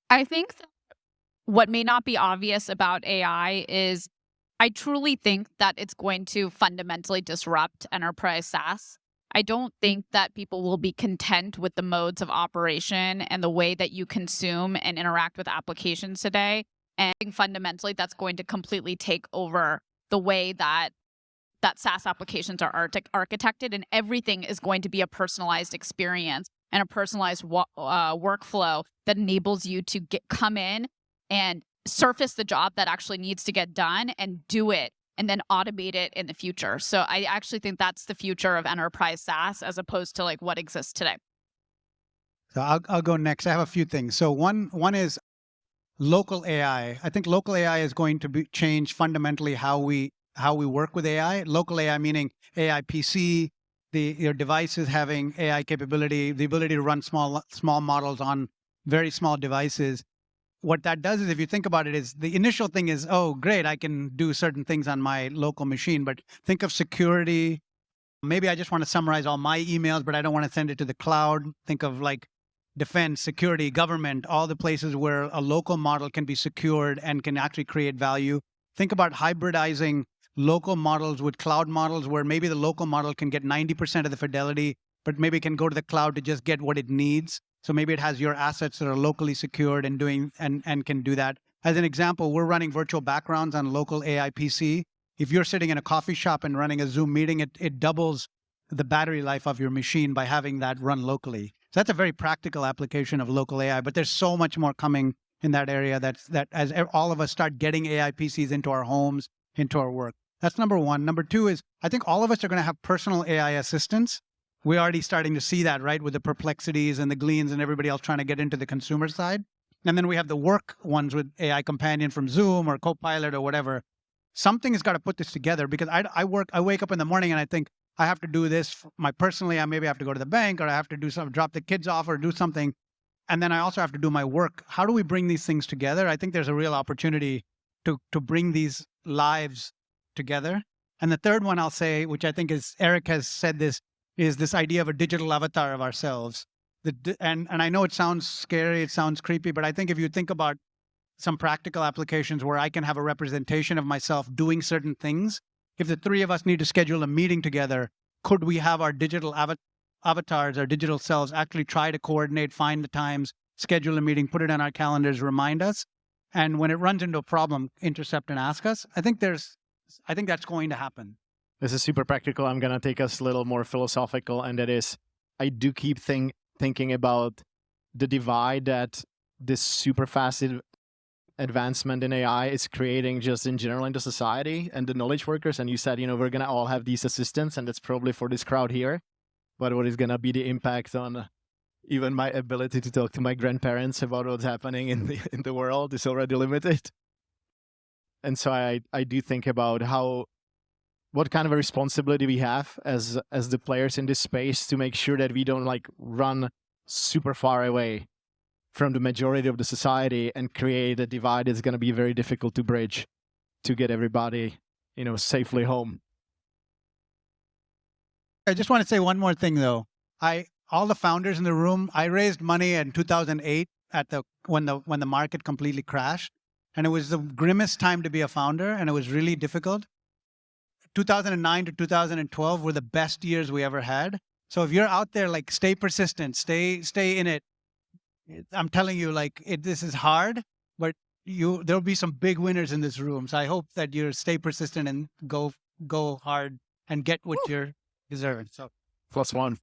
I think that what may not be obvious about AI is I truly think that it's going to fundamentally disrupt enterprise SaaS. I don't think that people will be content with the modes of operation and the way that you consume and interact with applications today. And I think fundamentally, that's going to completely take over the way that SaaS applications are architected, and everything is going to be a personalized experience and a personalized workflow that enables you to come in and surface the job that actually needs to get done and do it and then automate it in the future. So I actually think that's the future of enterprise SaaS as opposed to like what exists today. So I'll go next. I have a few things. So one is local AI. I think local AI is going to change fundamentally how we work with AI. Local AI meaning AI PC, your devices having AI capability, the ability to run small models on very small devices. What that does is, if you think about it, is the initial thing is, oh, great, I can do certain things on my local machine. But think of security. Maybe I just want to summarize all my emails, but I don't want to send it to the cloud. Think of like defense, security, government, all the places where a local model can be secured and can actually create value. Think about hybridizing local models with cloud models, where maybe the local model can get 90% of the fidelity, but maybe it can go to the cloud to just get what it needs. So maybe it has your assets that are locally secured and can do that. As an example, we're running virtual backgrounds on local AI PC. If you're sitting in a coffee shop and running a Zoom meeting, it doubles the battery life of your machine by having that run locally. So that's a very practical application of local AI, but there's so much more coming in that area that as all of us start getting AI PCs into our homes, into our work. That's number one. Number two is, I think all of us are going to have personal AI assistants. We're already starting to see that, right? With the Perplexities and the Gleans and everybody else trying to get into the consumer side. And then we have the work ones with AI Companion from Zoom or Copilot or whatever. Something has got to put this together, because I wake up in the morning and I think, I have to do this personally. I maybe have to go to the bank, or I have to do something, drop the kids off or do something. And then I also have to do my work. How do we bring these things together? I think there's a real opportunity to bring these lives together. And the third one I'll say, which I think is, Eric has said this, is this idea of a digital avatar of ourselves. And I know it sounds scary, it sounds creepy, but I think if you think about some practical applications where I can have a representation of myself doing certain things, if the three of us need to schedule a meeting together, could we have our digital avatars, our digital selves, actually try to coordinate, find the times, schedule a meeting, put it on our calendars, remind us, and when it runs into a problem, intercept and ask us? I think that's going to happen. This is super practical. I'm going to take us a little more philosophical, and that is, I do keep thinking about the divide that this super fast advancement in AI is creating just in general in the society and the knowledge workers. And you said, we're going to all have these assistants, and that's probably for this crowd here. But what is going to be the impact on even my ability to talk to my grandparents about what's happening in the world is already limited. And so I do think about what kind of a responsibility we have as the players in this space to make sure that we don't run super far away from the majority of the society and create a divide that's going to be very difficult to bridge to get everybody, safely home. I just want to say one more thing, though. All the founders in the room, I raised money in 2008 when the market completely crashed, and it was the grimmest time to be a founder, and it was really difficult. 2009 to 2012 were the best years we ever had. So if you're out there, stay persistent, stay in it. I'm telling you, this is hard, but there'll be some big winners in this room. So I hope that you stay persistent and go hard and get what you're deserving. So +1.